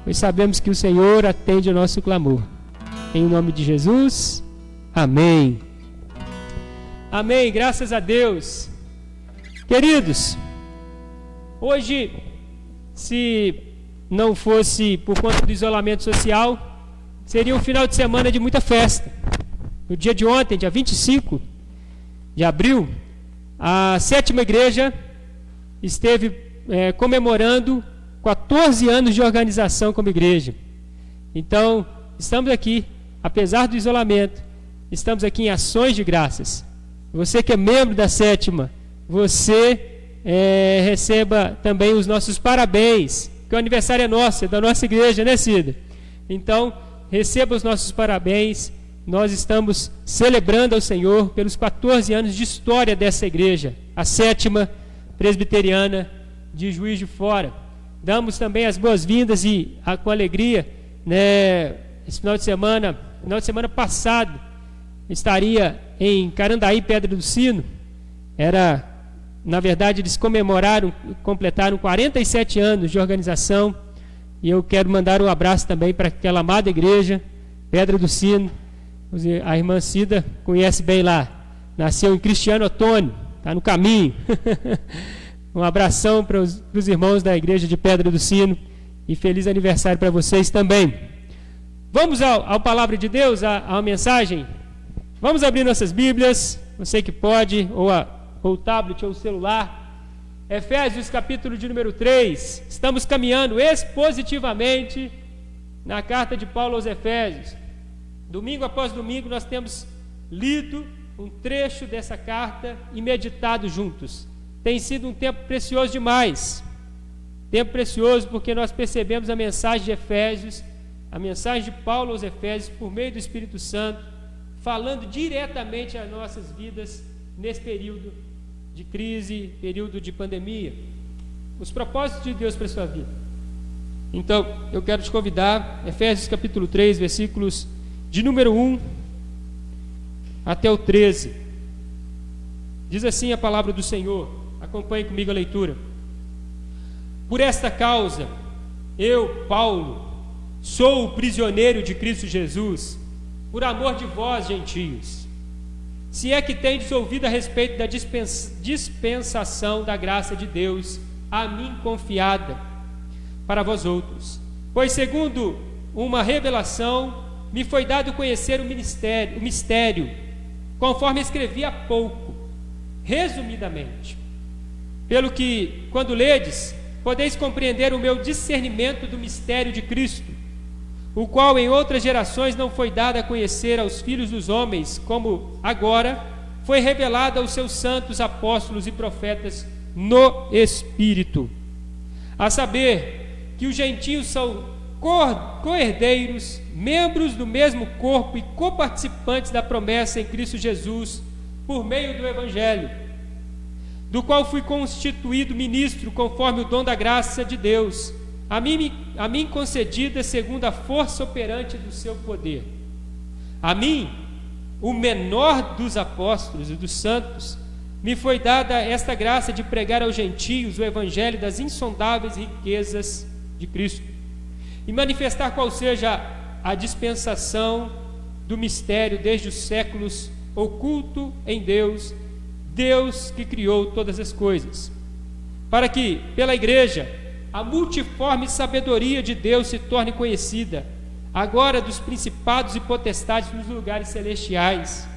pois sabemos que o Senhor atende o nosso clamor. Em nome de Jesus, amém. Amém, graças a Deus. Queridos, hoje, se não fosse por conta do isolamento social, seria um final de semana de muita festa. No dia de ontem, dia 25 de abril, a 7ª igreja esteve comemorando 14 anos de organização como igreja. Então, estamos aqui, apesar do isolamento, estamos aqui em ações de graças. Você que é membro da 7ª, você receba também os nossos parabéns, que o aniversário é nosso, é da nossa igreja, né, Cida? Então, receba os nossos parabéns. Nós estamos celebrando ao Senhor pelos 14 anos de história dessa igreja, a 7ª Presbiteriana de Juiz de Fora. Damos também as boas-vindas e com alegria, né, esse final de semana passado, estaria em Carandaí, Pedra do Sino. Na verdade, eles completaram 47 anos de organização, e eu quero mandar um abraço também para aquela amada igreja, Pedra do Sino. A irmã Cida conhece bem lá, nasceu em Cristiano Otônio, está no caminho. Um abração para os irmãos da igreja de Pedra do Sino, e feliz aniversário para vocês também. Vamos à palavra de Deus, à mensagem. Vamos abrir nossas Bíblias, você que pode, ou o tablet ou o celular. Efésios capítulo de número 3. Estamos caminhando expositivamente na carta de Paulo aos Efésios. Domingo após domingo nós temos lido um trecho dessa carta e meditado juntos. Tem sido um tempo precioso demais. Tempo precioso porque nós percebemos a mensagem de Efésios, a mensagem de Paulo aos Efésios por meio do Espírito Santo, falando diretamente às nossas vidas nesse período de crise, período de pandemia. Os propósitos de Deus para a sua vida. Então, eu quero te convidar, Efésios capítulo 3, versículos de número 1 até o 13. Diz assim a palavra do Senhor. Acompanhe comigo a leitura. Por esta causa, eu, Paulo, sou o prisioneiro de Cristo Jesus, por amor de vós, gentios. Se é que tendes ouvido a respeito da dispensação da graça de Deus, a mim confiada para vós outros. Pois segundo uma revelação, me foi dado conhecer o mistério, conforme escrevi há pouco, resumidamente. Pelo que, quando ledes, podeis compreender o meu discernimento do mistério de Cristo, o qual em outras gerações não foi dado a conhecer aos filhos dos homens, como agora foi revelado aos seus santos apóstolos e profetas no Espírito. A saber, que os gentios são co-herdeiros, membros do mesmo corpo e coparticipantes da promessa em Cristo Jesus, por meio do Evangelho, do qual fui constituído ministro conforme o dom da graça de Deus, a mim concedida segundo a força operante do seu poder. A mim, o menor dos apóstolos e dos santos, me foi dada esta graça de pregar aos gentios o Evangelho das insondáveis riquezas de Cristo, e manifestar qual seja a dispensação do mistério desde os séculos, oculto em Deus, Deus que criou todas as coisas, para que, pela igreja, a multiforme sabedoria de Deus se torne conhecida, agora dos principados e potestades nos lugares celestiais,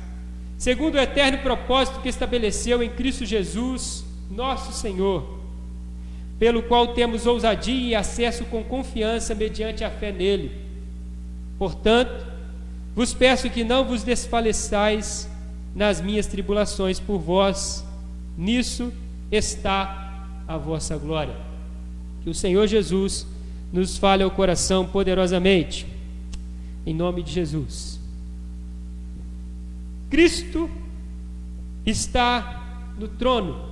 segundo o eterno propósito que estabeleceu em Cristo Jesus, nosso Senhor, pelo qual temos ousadia e acesso com confiança mediante a fé nele. Portanto, vos peço que não vos desfaleçais nas minhas tribulações por vós, nisso está a vossa glória. Que o Senhor Jesus nos fale ao coração poderosamente, em nome de Jesus. Cristo está no trono,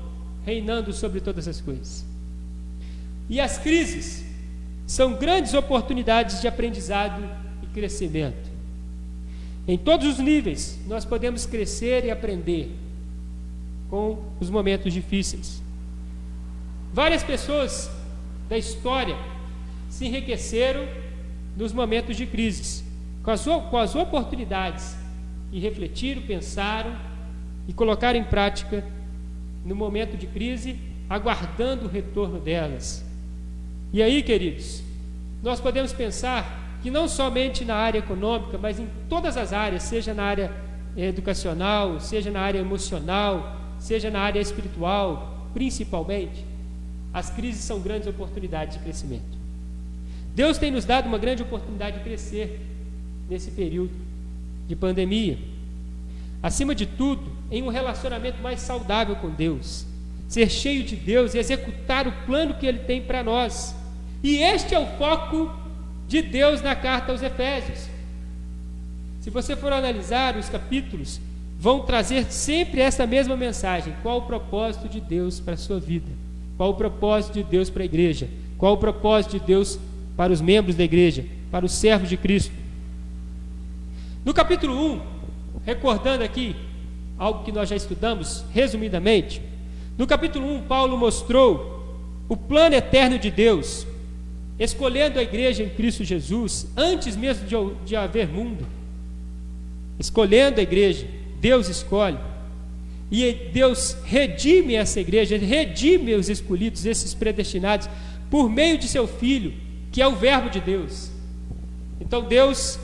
reinando sobre todas as coisas. E as crises são grandes oportunidades de aprendizado e crescimento. Em todos os níveis, nós podemos crescer e aprender com os momentos difíceis. Várias pessoas da história se enriqueceram nos momentos de crise, com as oportunidades, e refletiram, pensaram e colocaram em prática no momento de crise, aguardando o retorno delas. E aí, queridos, nós podemos pensar que não somente na área econômica, mas em todas as áreas, seja na área educacional, seja na área emocional, seja na área espiritual, principalmente, as crises são grandes oportunidades de crescimento. Deus tem nos dado uma grande oportunidade de crescer nesse período de pandemia. Acima de tudo, em um relacionamento mais saudável com Deus, ser cheio de Deus e executar o plano que Ele tem para nós. E este é o foco de Deus na carta aos Efésios. Se você for analisar os capítulos, vão trazer sempre essa mesma mensagem: qual o propósito de Deus para a sua vida, qual o propósito de Deus para a igreja, qual o propósito de Deus para os membros da igreja, para os servos de Cristo. No capítulo 1, recordando aqui algo que nós já estudamos resumidamente, no capítulo 1 Paulo mostrou o plano eterno de Deus, escolhendo a igreja em Cristo Jesus antes mesmo de haver mundo. Escolhendo a igreja, Deus escolhe, e Deus redime essa igreja, Ele redime os escolhidos, esses predestinados, por meio de seu Filho, que é o Verbo de Deus. Então Deus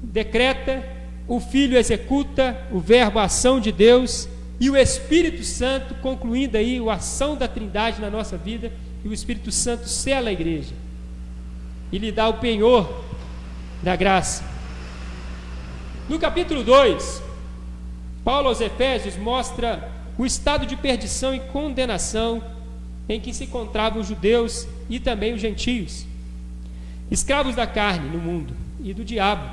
decreta, o Filho executa, o Verbo, a ação de Deus, e o Espírito Santo, concluindo aí a ação da Trindade na nossa vida, e o Espírito Santo sela a igreja e lhe dá o penhor da graça. No capítulo 2, Paulo aos Efésios mostra o estado de perdição e condenação em que se encontravam os judeus e também os gentios, escravos da carne no mundo e do diabo,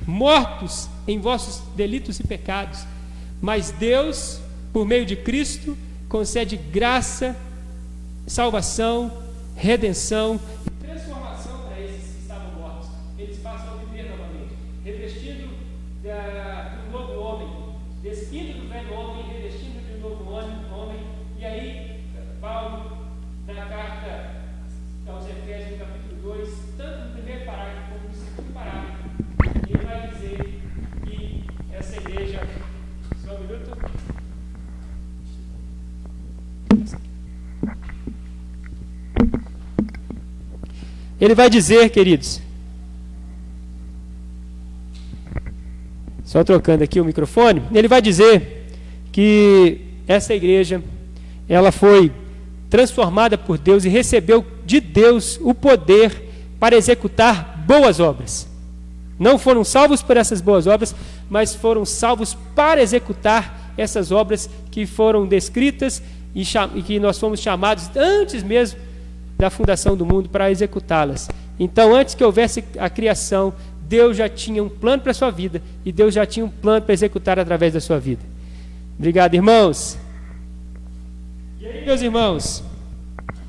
mortos em vossos delitos e pecados, mas Deus, por meio de Cristo, concede graça, salvação, redenção e transformação para esses que estavam mortos. Eles passam a viver novamente, revestindo do novo homem, despindo do velho homem, revestindo de um novo homem. E aí, Paulo, na carta aos Efésios, no capítulo 2, tanto no primeiro parágrafo como no segundo parágrafo, ele vai dizer que essa igreja... Só um minuto. Ele vai dizer, queridos, só trocando aqui o microfone, ele vai dizer que essa igreja, ela foi transformada por Deus e recebeu de Deus o poder para executar boas obras. Não foram salvos por essas boas obras, mas foram salvos para executar essas obras que foram descritas e que nós fomos chamados antes mesmo da fundação do mundo para executá-las. Então, antes que houvesse a criação, Deus já tinha um plano para a sua vida, e Deus já tinha um plano para executar através da sua vida. Obrigado, irmãos. E aí, meus irmãos,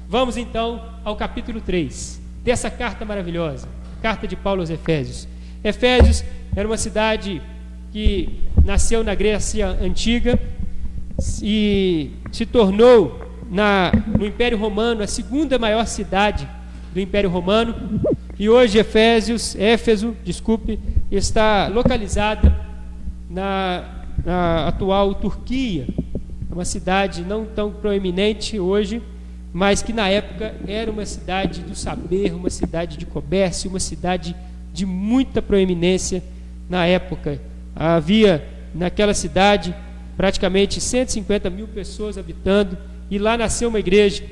vamos então ao capítulo 3 dessa carta maravilhosa, carta de Paulo aos Efésios. Efésios era uma cidade que nasceu na Grécia Antiga e se tornou no Império Romano a segunda maior cidade do Império Romano, e hoje Éfeso, está localizada na atual Turquia. É uma cidade não tão proeminente hoje, mas que na época era uma cidade do saber, uma cidade de comércio, uma cidade de muita proeminência na época. Havia naquela cidade praticamente 150 mil pessoas habitando, e lá nasceu uma igreja.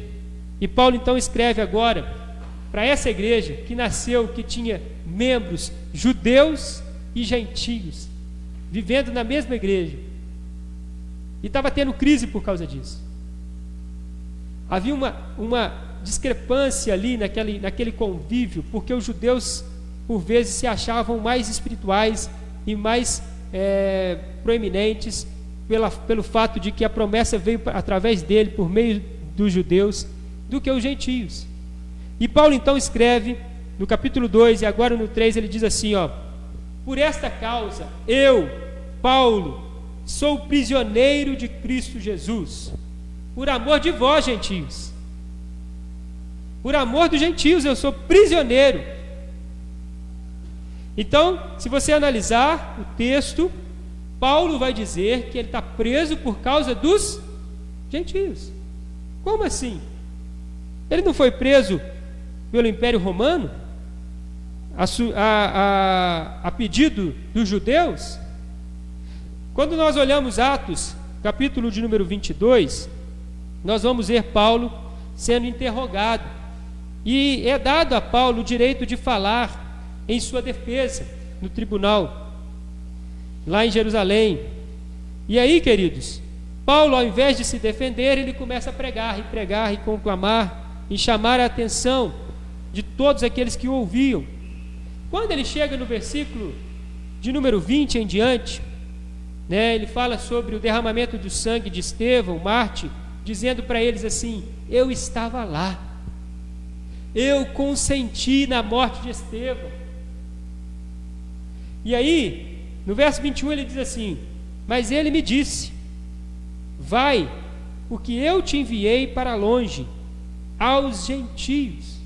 E Paulo então escreve agora para essa igreja que nasceu, que tinha membros judeus e gentios vivendo na mesma igreja, e estava tendo crise por causa disso. Havia uma discrepância ali naquele convívio, porque os judeus por vezes se achavam mais espirituais e mais proeminentes pelo fato de que a promessa veio através dele, por meio dos judeus, do que os gentios. E Paulo então escreve no capítulo 2, e agora no 3 ele diz assim, por esta causa, eu, Paulo, sou prisioneiro de Cristo Jesus, por amor de vós, gentios. Por amor dos gentios eu sou prisioneiro. Então, se você analisar o texto, Paulo vai dizer que ele está preso por causa dos gentios. Como assim? Ele não foi preso pelo Império Romano a pedido dos judeus? Quando nós olhamos Atos, capítulo de número 22, nós vamos ver Paulo sendo interrogado. E é dado a Paulo o direito de falar em sua defesa no tribunal, lá em Jerusalém. E aí, queridos, Paulo, ao invés de se defender, ele começa a pregar e conclamar e chamar a atenção de todos aqueles que o ouviam. Quando ele chega no versículo de número 20 em diante, ele fala sobre o derramamento do sangue de Estevão, mártir, dizendo para eles assim: eu estava lá, eu consenti na morte de Estevão. E aí, no verso 21 ele diz assim: mas ele me disse: vai, porque eu te enviei para longe, aos gentios.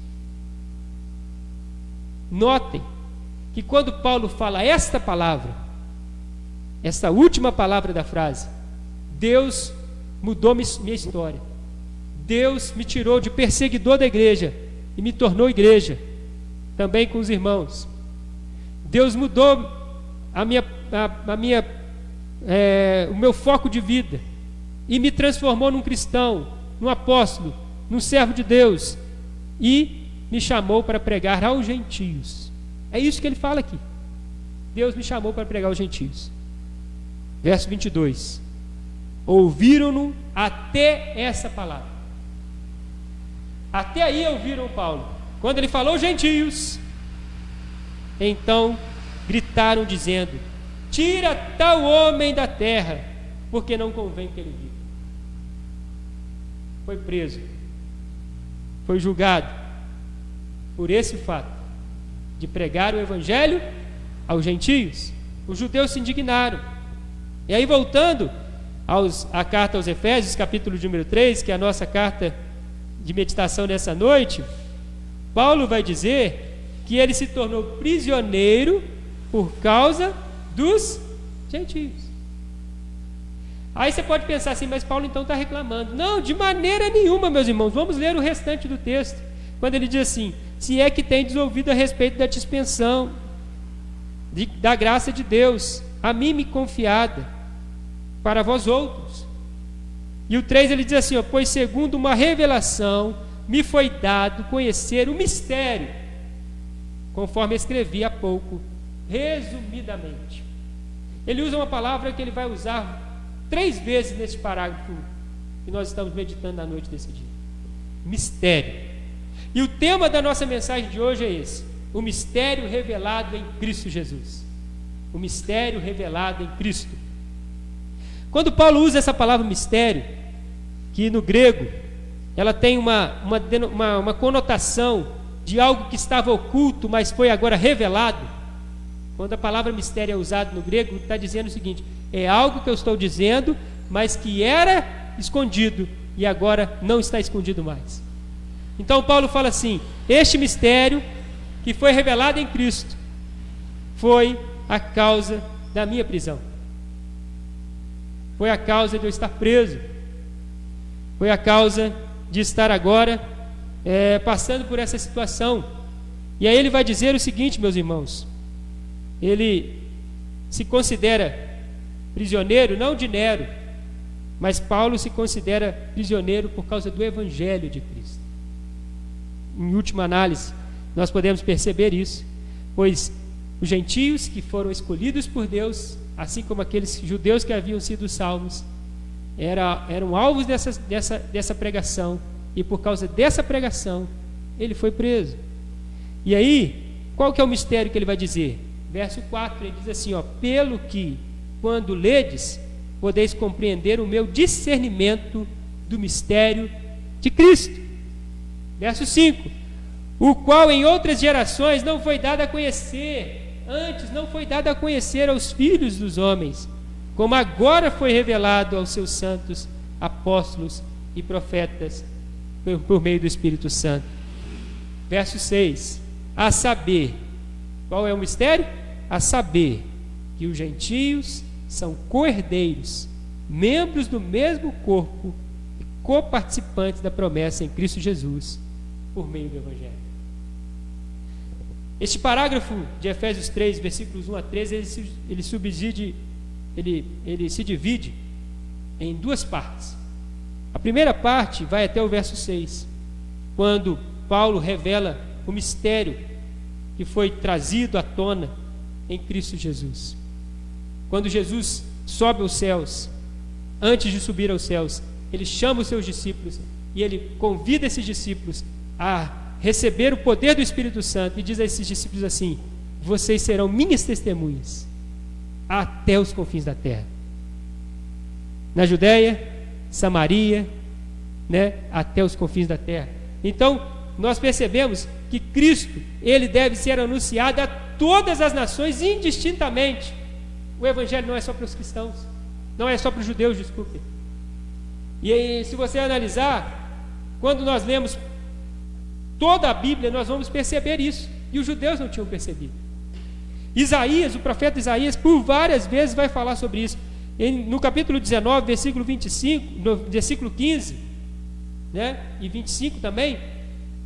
Notem que quando Paulo fala esta palavra, esta última palavra da frase, Deus mudou minha história. Deus me tirou de perseguidor da igreja e me tornou igreja, também com os irmãos. Deus mudou o meu foco de vida e me transformou num cristão, num apóstolo, num servo de Deus, e me chamou para pregar aos gentios. É isso que ele fala aqui. Deus me chamou para pregar aos gentios. Verso 22. Ouviram-no até essa palavra. Até aí ouviram Paulo. Quando ele falou gentios, então gritaram dizendo: tira tal homem da terra, porque não convém que ele viva. Foi preso, foi julgado por esse fato de pregar o evangelho aos gentios. Os judeus se indignaram. E aí, voltando à carta aos Efésios, capítulo número 3, que é a nossa carta de meditação nessa noite, Paulo vai dizer que ele se tornou prisioneiro por causa dos gentios. Aí você pode pensar assim: mas Paulo então está reclamando. Não, de maneira nenhuma, meus irmãos. Vamos ler o restante do texto, quando ele diz assim: se é que tendes ouvido a respeito da dispensação da graça de Deus, a mim me confiada, para vós outros. E o 3 ele diz assim: pois segundo uma revelação me foi dado conhecer o mistério, conforme escrevi há pouco, resumidamente. Ele usa uma palavra que ele vai usar 3 vezes nesse parágrafo que nós estamos meditando na noite desse dia: mistério. E o tema da nossa mensagem de hoje é esse: o mistério revelado em Cristo Jesus. O mistério revelado em Cristo. Quando Paulo usa essa palavra mistério, que no grego ela tem uma conotação de algo que estava oculto, mas foi agora revelado. Quando a palavra mistério é usada no grego, está dizendo o seguinte: é algo que eu estou dizendo, mas que era escondido e agora não está escondido mais. Então Paulo fala assim: este mistério que foi revelado em Cristo foi a causa da minha prisão, foi a causa de eu estar preso, foi a causa de estar agora passando por essa situação. E aí ele vai dizer o seguinte, meus irmãos: ele se considera prisioneiro não de Nero, mas Paulo se considera prisioneiro por causa do evangelho de Cristo. Em última análise, nós podemos perceber isso, pois os gentios que foram escolhidos por Deus, assim como aqueles judeus que haviam sido salvos, eram alvos dessa pregação, e por causa dessa pregação ele foi preso. E aí, qual que é o mistério que ele vai dizer? Verso 4, ele diz assim: pelo que, quando ledes, podeis compreender o meu discernimento do mistério de Cristo. Verso 5: o qual em outras gerações não foi dado a conhecer, antes não foi dado a conhecer aos filhos dos homens, como agora foi revelado aos seus santos apóstolos e profetas por meio do Espírito Santo. Verso 6: a saber, Qual é o mistério? A saber que os gentios são co-herdeiros, membros do mesmo corpo e coparticipantes da promessa em Cristo Jesus, por meio do Evangelho. Este parágrafo de Efésios 3, versículos 1 a 13, ele se divide em duas partes. A primeira parte vai até o verso 6, quando Paulo revela o mistério que foi trazido à tona em Cristo Jesus. Quando Jesus sobe aos céus, antes de subir aos céus, ele chama os seus discípulos e ele convida esses discípulos a receber o poder do Espírito Santo e diz a esses discípulos assim: vocês serão minhas testemunhas até os confins da terra. Na Judéia, Samaria, até os confins da terra. Então, nós percebemos que Cristo, ele deve ser anunciado a todas as nações indistintamente. O Evangelho não é só para os cristãos, não é só para os judeus, desculpe. E aí, se você analisar, quando nós lemos toda a Bíblia, nós vamos perceber isso, e os judeus não tinham percebido. Isaías, o profeta Isaías, por várias vezes vai falar sobre isso. No capítulo 19, versículo 25, no versículo 15, e 25 também,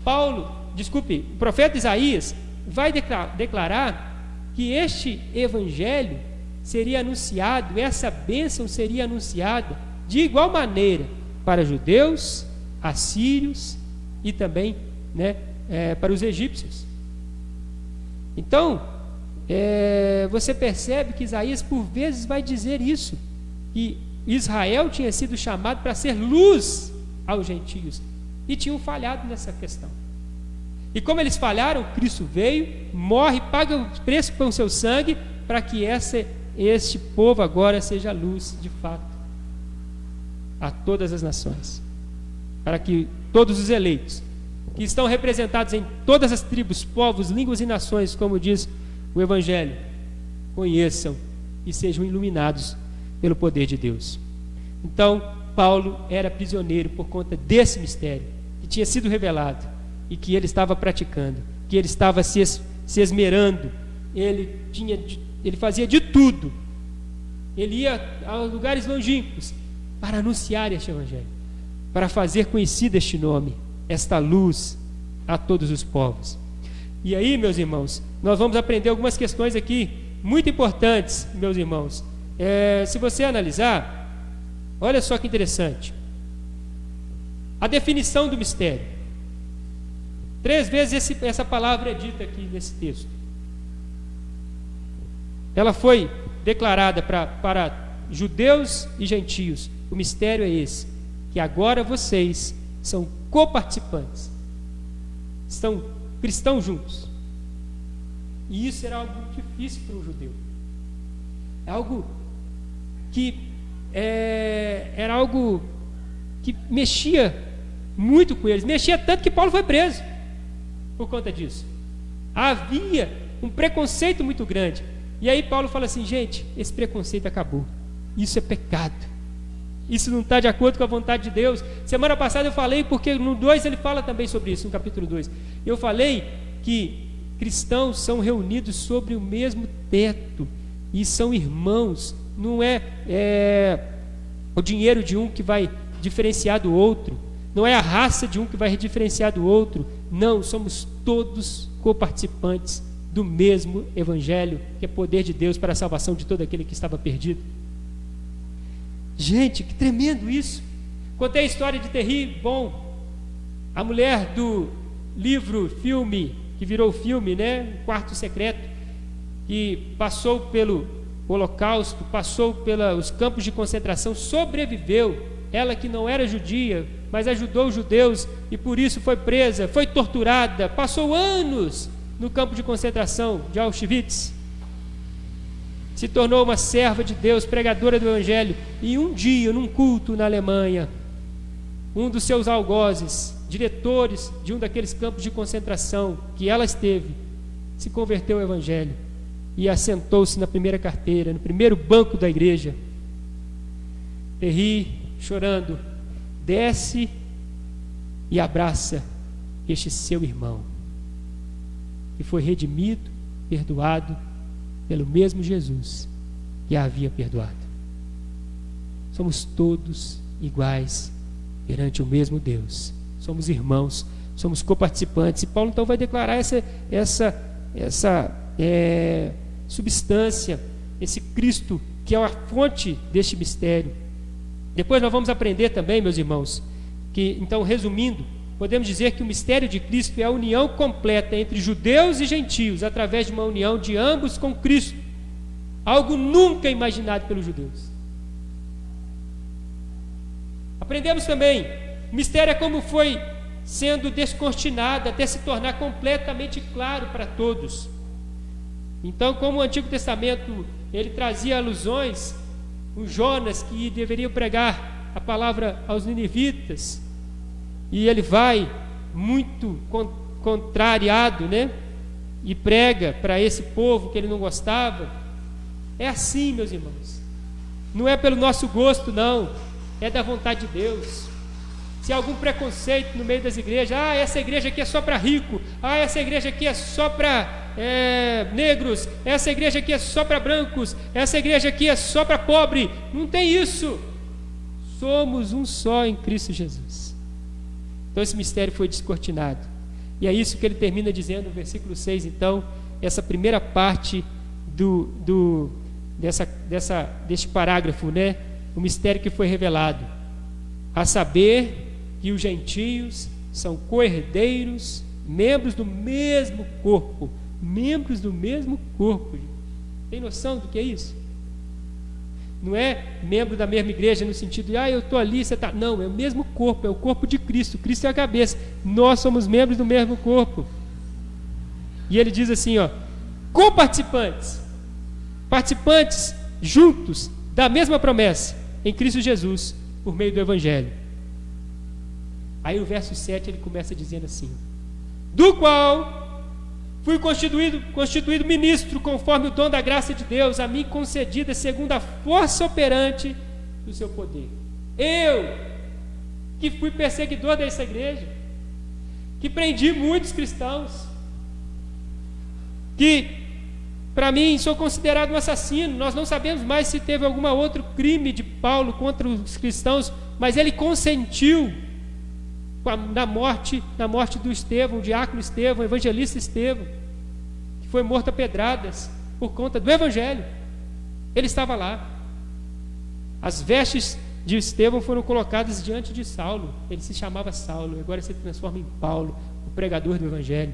o profeta Isaías vai declarar que este evangelho seria anunciado, essa bênção seria anunciada de igual maneira para judeus, assírios e também para os egípcios. Então, você percebe que Isaías por vezes vai dizer isso, que Israel tinha sido chamado para ser luz aos gentios, e tinham falhado nessa questão. E como eles falharam, Cristo veio, morre, paga o preço com o seu sangue, para que este povo agora seja luz de fato a todas as nações, para que todos os eleitos, que estão representados em todas as tribos, povos, línguas e nações, como diz o Evangelho, conheçam e sejam iluminados pelo poder de Deus. Então, Paulo era prisioneiro por conta desse mistério que tinha sido revelado e que ele estava praticando, que ele estava se esmerando, ele fazia de tudo, ele ia a lugares longínquos para anunciar este Evangelho, para fazer conhecido este nome, esta luz a todos os povos. E aí, meus irmãos, nós vamos aprender algumas questões aqui muito importantes, meus irmãos. Se você analisar, olha só que interessante. A definição do mistério. 3 vezes essa palavra é dita aqui nesse texto. Ela foi declarada para judeus e gentios. O mistério é esse, que agora vocês são coparticipantes, estão cristãos juntos. E isso era algo difícil para um judeu. É algo que era algo que mexia muito com eles, mexia tanto que Paulo foi preso por conta disso. Havia um preconceito muito grande. E aí Paulo fala assim: gente, esse preconceito acabou, isso é pecado, isso não está de acordo com a vontade de Deus. Semana passada eu falei, porque no 2 ele fala também sobre isso, no capítulo 2. Eu falei que cristãos são reunidos sobre o mesmo teto e são irmãos. Não é o dinheiro de um que vai diferenciar do outro, não é a raça de um que vai diferenciar do outro. Não, somos todos coparticipantes do mesmo Evangelho, que é poder de Deus para a salvação de todo aquele que estava perdido. Gente, que tremendo isso. Contei a história de Terry Bom, a mulher do filme, que virou filme, O Quarto Secreto, que passou pelo Holocausto, passou pelos campos de concentração, sobreviveu. Ela que não era judia, mas ajudou os judeus e por isso foi presa, foi torturada, passou anos no campo de concentração de Auschwitz. Se tornou uma serva de Deus, pregadora do Evangelho. E um dia, num culto na Alemanha, um dos seus algozes, diretores de um daqueles campos de concentração que ela esteve, se converteu ao Evangelho e assentou-se na primeira carteira, no primeiro banco da igreja. Terry, chorando, desce e abraça este seu irmão, que foi redimido, perdoado pelo mesmo Jesus que a havia perdoado. Somos todos iguais perante o mesmo Deus. Somos irmãos, somos coparticipantes. E Paulo então vai declarar essa substância, esse Cristo que é a fonte deste mistério. Depois nós vamos aprender também, meus irmãos, que então, resumindo, podemos dizer que o mistério de Cristo é a união completa entre judeus e gentios, através de uma união de ambos com Cristo, algo nunca imaginado pelos judeus. Aprendemos também, o mistério é como foi sendo descortinado até se tornar completamente claro para todos. Então, como o Antigo Testamento ele trazia alusões, o Jonas que deveria pregar a palavra aos ninivitas, e ele vai muito contrariado, né? E prega para esse povo que ele não gostava. É assim, meus irmãos. Não é pelo nosso gosto, não. É da vontade de Deus. Se há algum preconceito no meio das igrejas, essa igreja aqui é só para rico, essa igreja aqui é só para negros, essa igreja aqui é só para brancos, essa igreja aqui é só para pobre. Não tem isso. Somos um só em Cristo Jesus. Então esse mistério foi descortinado. E é isso que ele termina dizendo no versículo 6, então, essa primeira parte deste parágrafo, né? O mistério que foi revelado, a saber que os gentios são co-herdeiros, membros do mesmo corpo. Membros do mesmo corpo. Tem noção do que é isso? Não é membro da mesma igreja no sentido de, eu estou ali, você está... Não, é o mesmo corpo, é o corpo de Cristo. Cristo é a cabeça. Nós somos membros do mesmo corpo. E ele diz assim, coparticipantes. Participantes juntos da mesma promessa em Cristo Jesus, por meio do Evangelho. Aí o verso 7 ele começa dizendo assim: do qual fui constituído ministro conforme o dom da graça de Deus a mim concedida segundo a força operante do seu poder. Eu, que fui perseguidor dessa igreja, que prendi muitos cristãos, que para mim sou considerado um assassino. Nós não sabemos mais se teve algum outro crime de Paulo contra os cristãos, mas ele consentiu na morte do Estevão, o diácono Estevão, o evangelista Estevão, que foi morto a pedradas por conta do Evangelho. Ele estava lá. As vestes de Estevão foram colocadas diante de Saulo. Ele se chamava Saulo, agora se transforma em Paulo, o pregador do Evangelho.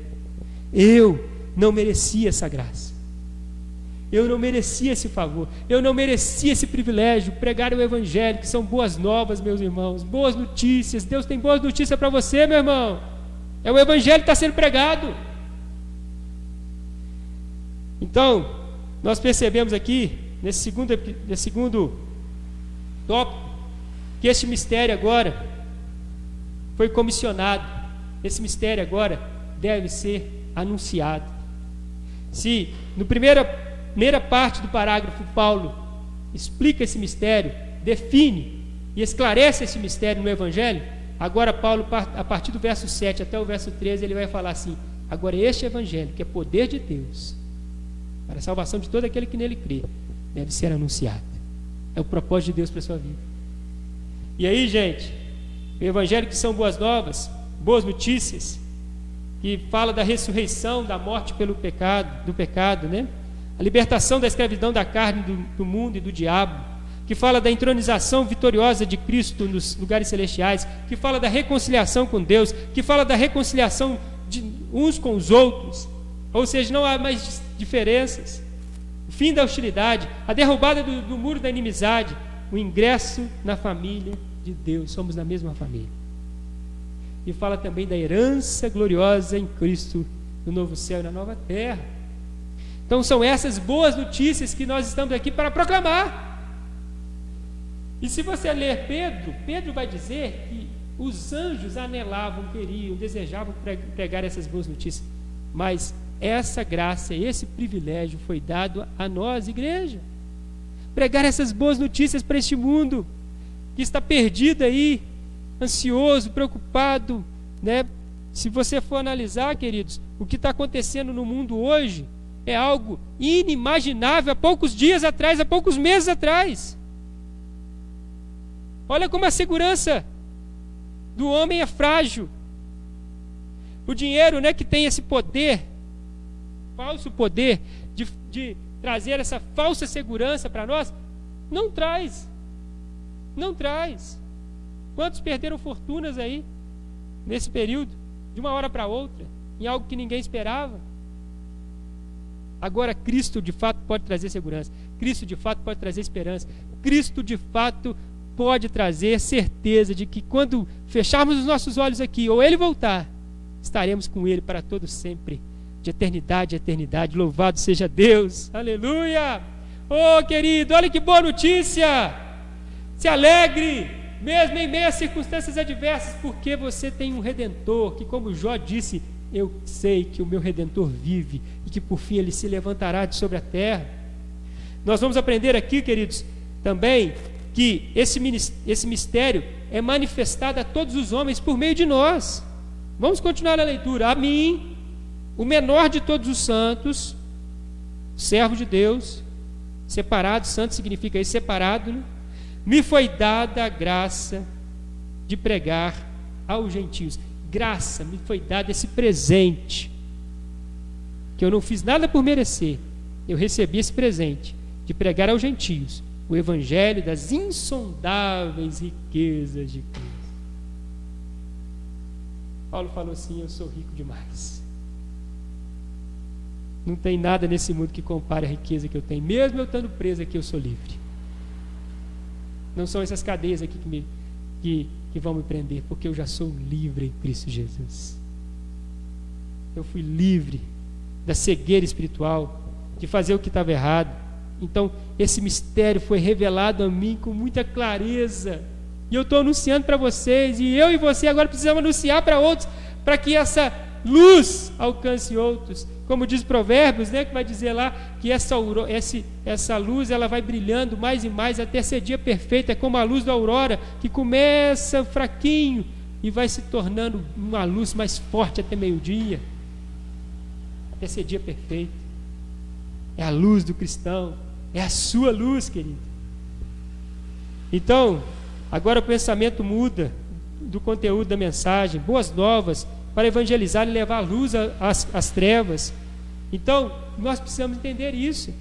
Eu não merecia essa graça. Eu não merecia esse favor, eu não merecia esse privilégio, pregar o Evangelho, que são boas novas, meus irmãos, boas notícias. Deus tem boas notícias para você, meu irmão. É o Evangelho que está sendo pregado. Então, nós percebemos aqui, nesse segundo tópico, que este mistério agora foi comissionado. Esse mistério agora deve ser anunciado. Se no primeira parte do parágrafo Paulo explica esse mistério, define e esclarece esse mistério no Evangelho, agora Paulo, a partir do verso 7 até o verso 13, ele vai falar assim: agora este Evangelho, que é poder de Deus para a salvação de todo aquele que nele crê, deve ser anunciado. É o propósito de Deus para a sua vida. E aí, gente, o Evangelho que são boas novas, boas notícias, que fala da ressurreição da morte pelo pecado, do pecado, né? A libertação da escravidão da carne, do mundo e do diabo, que fala da entronização vitoriosa de Cristo nos lugares celestiais, que fala da reconciliação com Deus, que fala da reconciliação de uns com os outros, ou seja, não há mais diferenças, o fim da hostilidade, a derrubada do muro da inimizade, o ingresso na família de Deus, somos na mesma família. E fala também da herança gloriosa em Cristo, no novo céu e na nova terra. Então são essas boas notícias que nós estamos aqui para proclamar. E se você ler Pedro vai dizer que os anjos anelavam, queriam, desejavam pregar essas boas notícias. Mas essa graça, esse privilégio foi dado a nós, igreja. Pregar essas boas notícias para este mundo que está perdido aí, ansioso, preocupado, né? Se você for analisar, queridos, o que está acontecendo no mundo hoje é algo inimaginável há poucos dias atrás, há poucos meses atrás. Olha como a segurança do homem é frágil. O dinheiro, né, que tem esse poder, falso poder, de trazer essa falsa segurança para nós, não traz. Não traz. Quantos perderam fortunas aí, nesse período, de uma hora para outra, em algo que ninguém esperava? Agora, Cristo de fato pode trazer segurança. Cristo de fato pode trazer esperança. Cristo de fato pode trazer certeza de que quando fecharmos os nossos olhos aqui, ou Ele voltar, estaremos com Ele para todo sempre, de eternidade a eternidade. Louvado seja Deus, aleluia! Oh, querido, olha que boa notícia! Se alegre, mesmo em meio a circunstâncias adversas, porque você tem um Redentor, que, como Jó disse, eu sei que o meu Redentor vive, e que por fim Ele se levantará de sobre a terra. Nós vamos aprender aqui, queridos, também, que esse mistério é manifestado a todos os homens por meio de nós. Vamos continuar a leitura. A mim, o menor de todos os santos, servo de Deus, separado, santo significa isso, separado, né? Me foi dada a graça de pregar aos gentios. Graça, me foi dado esse presente, que eu não fiz nada por merecer. Eu recebi esse presente de pregar aos gentios o evangelho das insondáveis riquezas de Cristo. Paulo falou assim: eu sou rico demais. Não tem nada nesse mundo que compare a riqueza que eu tenho. Mesmo eu estando preso aqui, eu sou livre. Não são essas cadeias aqui que vão me prender, porque eu já sou livre em Cristo Jesus. Eu fui livre da cegueira espiritual, de fazer o que estava errado. Então, esse mistério foi revelado a mim com muita clareza. E eu estou anunciando para vocês, e eu e você agora precisamos anunciar para outros, para que essa luz alcance outros. Como diz Provérbios, né, que vai dizer lá que essa luz ela vai brilhando mais e mais até ser dia perfeito. É como a luz da aurora, que começa fraquinho e vai se tornando uma luz mais forte até meio-dia, até ser dia perfeito. É a luz do cristão, é a sua luz, querido. Então, agora o pensamento muda do conteúdo da mensagem, boas novas, para evangelizar e levar a luz às trevas. Então, nós precisamos entender isso.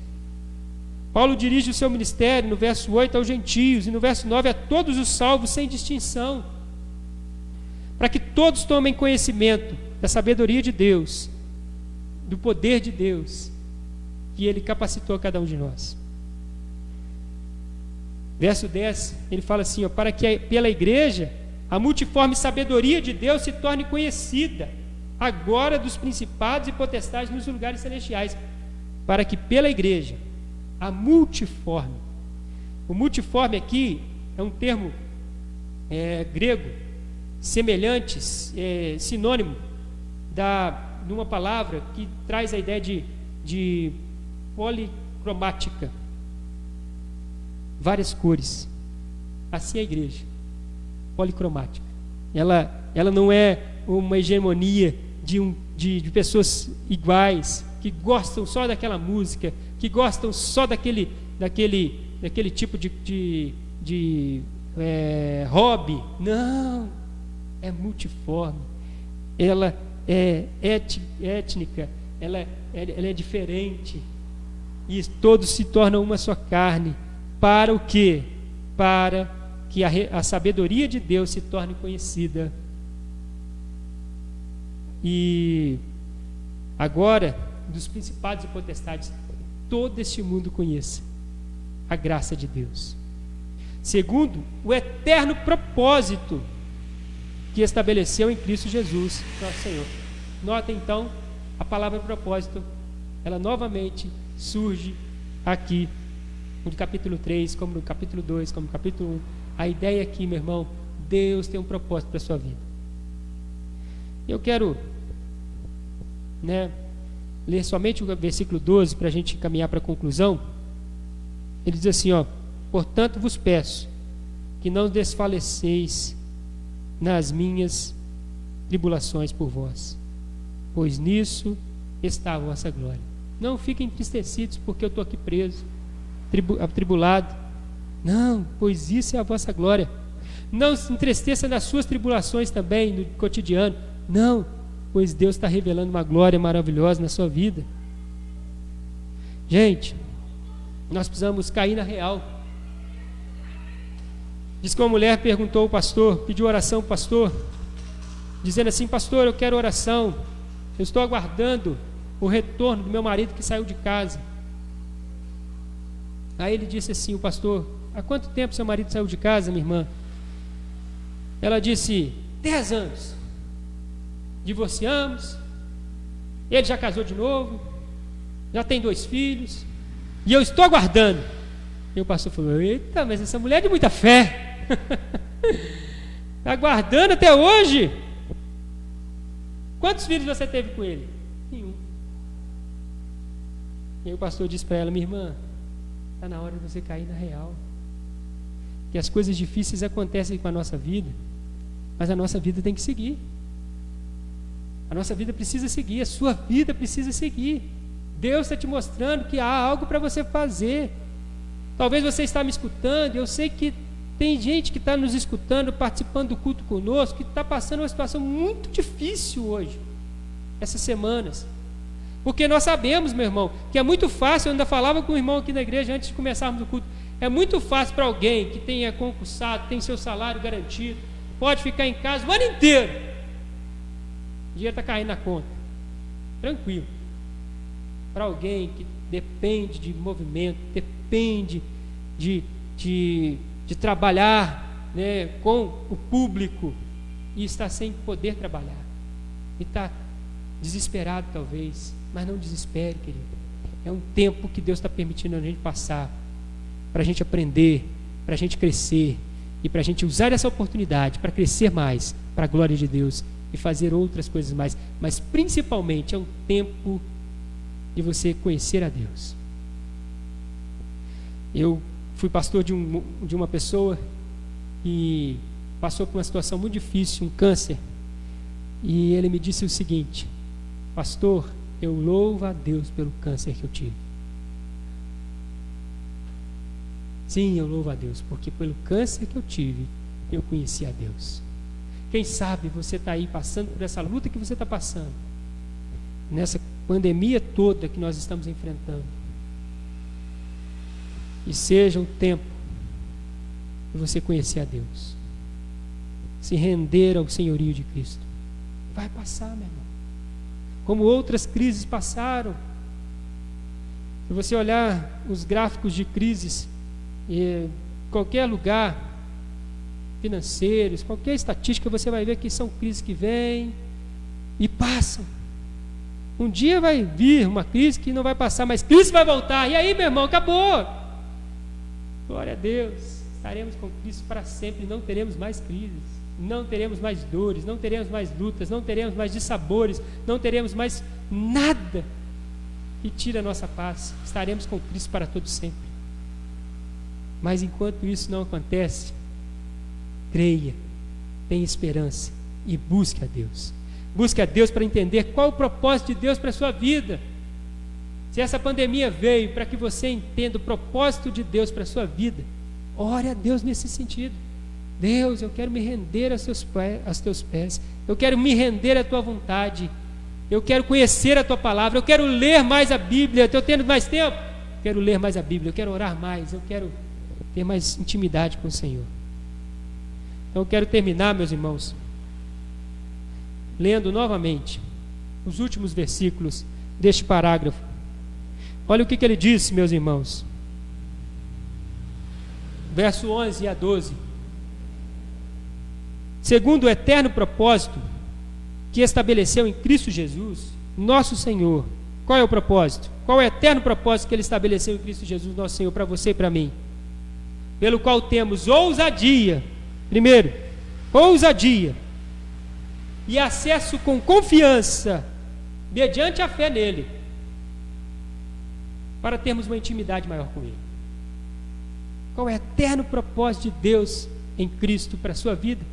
Paulo dirige o seu ministério no verso 8 aos gentios e no verso 9 a todos os salvos sem distinção, para que todos tomem conhecimento da sabedoria de Deus, do poder de Deus, que Ele capacitou cada um de nós. Verso 10, ele fala assim, ó, para que pela igreja a multiforme sabedoria de Deus se torne conhecida agora dos principados e potestades nos lugares celestiais, para que pela igreja a multiforme, o multiforme aqui é um termo grego semelhante, sinônimo de uma palavra que traz a ideia de policromática, várias cores. Assim é a igreja, policromática. Ela não é uma hegemonia de pessoas iguais, que gostam só daquela música, que gostam só daquele tipo de hobby. Não, é multiforme. Ela é étnica, ela é diferente, e todos se tornam uma só carne. Para o quê? Para que a sabedoria de Deus se torne conhecida. E agora, dos principados e potestades, todo este mundo conheça a graça de Deus. Segundo, o eterno propósito que estabeleceu em Cristo Jesus, nosso Senhor. Nota então, a palavra propósito, ela novamente surge aqui no capítulo 3, como no capítulo 2, como no capítulo 1. A ideia aqui, meu irmão, Deus tem um propósito para a sua vida. Eu quero ler somente o versículo 12 para a gente caminhar para a conclusão. Ele diz assim, ó: portanto vos peço que não desfaleceis nas minhas tribulações por vós, pois nisso está a vossa glória. Não fiquem entristecidos porque eu estou aqui preso, atribulado. Não, pois isso é a vossa glória. Não se entristeça nas suas tribulações também, no cotidiano. Não, pois Deus está revelando uma glória maravilhosa na sua vida. Gente, nós precisamos cair na real. Diz que uma mulher perguntou ao pastor, pediu oração para o pastor, dizendo assim: pastor, eu quero oração, eu estou aguardando o retorno do meu marido que saiu de casa. Aí ele disse assim, o pastor: há quanto tempo seu marido saiu de casa, minha irmã? Ela disse: 10 anos. Divorciamos, ele já casou de novo, já tem 2 filhos, e eu estou aguardando. E o pastor falou: eita, mas essa mulher é de muita fé. Está aguardando até hoje. Quantos filhos você teve com ele? Nenhum. E aí o pastor disse para ela: minha irmã, está na hora de você cair na real. Que as coisas difíceis acontecem com a nossa vida, mas a nossa vida tem que seguir. A nossa vida precisa seguir, a sua vida precisa seguir. Deus está te mostrando que há algo para você fazer. Talvez você está me escutando, eu sei que tem gente que está nos escutando, participando do culto conosco, que está passando uma situação muito difícil hoje, essas semanas. Porque nós sabemos, meu irmão, que é muito fácil, eu ainda falava com o irmão aqui na igreja antes de começarmos o culto, é muito fácil para alguém que tenha concursado, tem seu salário garantido, pode ficar em casa o ano inteiro, o dinheiro está caindo na conta, tranquilo. Para alguém que depende de movimento, depende de trabalhar, né, com o público, e está sem poder trabalhar, e está desesperado talvez, mas não desespere, querido. É um tempo que Deus está permitindo a gente passar, para a gente aprender, para a gente crescer, e para a gente usar essa oportunidade para crescer mais, para a glória de Deus, e fazer outras coisas mais, mas principalmente é um tempo de você conhecer a Deus. Eu fui pastor de uma pessoa que passou por uma situação muito difícil, um câncer, e ele me disse o seguinte: pastor, eu louvo a Deus pelo câncer que eu tive. Sim, eu louvo a Deus, porque pelo câncer que eu tive, eu conheci a Deus. Quem sabe você está aí passando por essa luta que você está passando, nessa pandemia toda que nós estamos enfrentando, e seja o tempo de você conhecer a Deus, se render ao senhorio de Cristo. Vai passar, meu irmão, como outras crises passaram. Se você olhar os gráficos de crises em qualquer lugar, financeiros, qualquer estatística, você vai ver que são crises que vêm e passam. Um dia vai vir uma crise que não vai passar, mas crise vai voltar. E aí, meu irmão, acabou. Glória a Deus. Estaremos com Cristo para sempre. Não teremos mais crises, não teremos mais dores, não teremos mais lutas, não teremos mais dissabores, não teremos mais nada que tire a nossa paz. Estaremos com Cristo para todo sempre. Mas enquanto isso não acontece, creia, tenha esperança e busque a Deus. Busque a Deus para entender qual o propósito de Deus para a sua vida. Se essa pandemia veio para que você entenda o propósito de Deus para a sua vida, ore a Deus nesse sentido. Deus, eu quero me render aos teus pés, eu quero me render à tua vontade, eu quero conhecer a tua palavra, eu quero ler mais a Bíblia. Estou tendo mais tempo? Quero ler mais a Bíblia, eu quero orar mais, eu quero ter mais intimidade com o Senhor. Então eu quero terminar, meus irmãos, lendo novamente os últimos versículos deste parágrafo. Olha o que ele disse, meus irmãos. Verso 11 a 12. Segundo o eterno propósito que estabeleceu em Cristo Jesus, nosso Senhor. Qual é o propósito? Qual é o eterno propósito que Ele estabeleceu em Cristo Jesus, nosso Senhor, para você e para mim? Pelo qual temos ousadia, primeiro, ousadia, e acesso com confiança, mediante a fé nele, para termos uma intimidade maior com Ele. Qual é o eterno propósito de Deus em Cristo para a sua vida?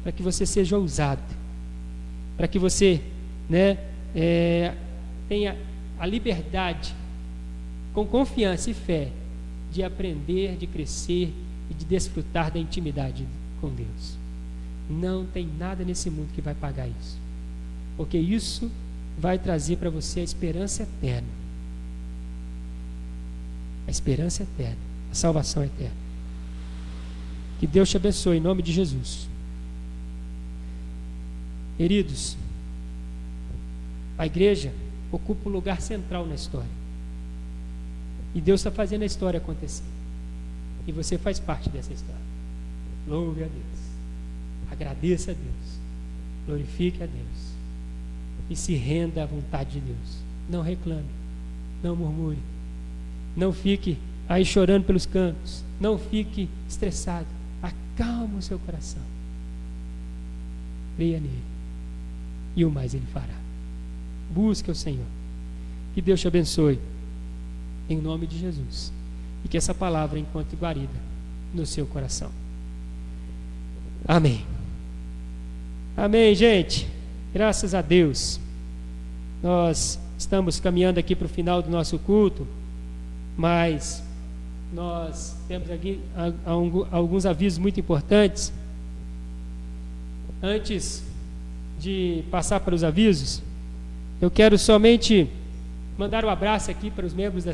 Para que você seja ousado, para que você tenha a liberdade, com confiança e fé, de aprender, de crescer e de desfrutar da intimidade com Deus. Não tem nada nesse mundo que vai pagar isso, porque isso vai trazer para você a esperança eterna. A esperança eterna, a salvação eterna. Que Deus te abençoe em nome de Jesus. Queridos, a igreja ocupa um lugar central na história. E Deus está fazendo a história acontecer. E você faz parte dessa história. Louve a Deus. Agradeça a Deus. Glorifique a Deus. E se renda à vontade de Deus. Não reclame. Não murmure. Não fique aí chorando pelos cantos. Não fique estressado. Acalma o seu coração. Creia nele. E o mais ele fará. Busque o Senhor. Que Deus te abençoe. Em nome de Jesus. E que essa palavra encontre guarida no seu coração. Amém. Amém, gente. Graças a Deus. Nós estamos caminhando aqui para o final do nosso culto, mas nós temos aqui alguns avisos muito importantes. Antes de passar para os avisos, eu quero somente mandar um abraço aqui para os membros da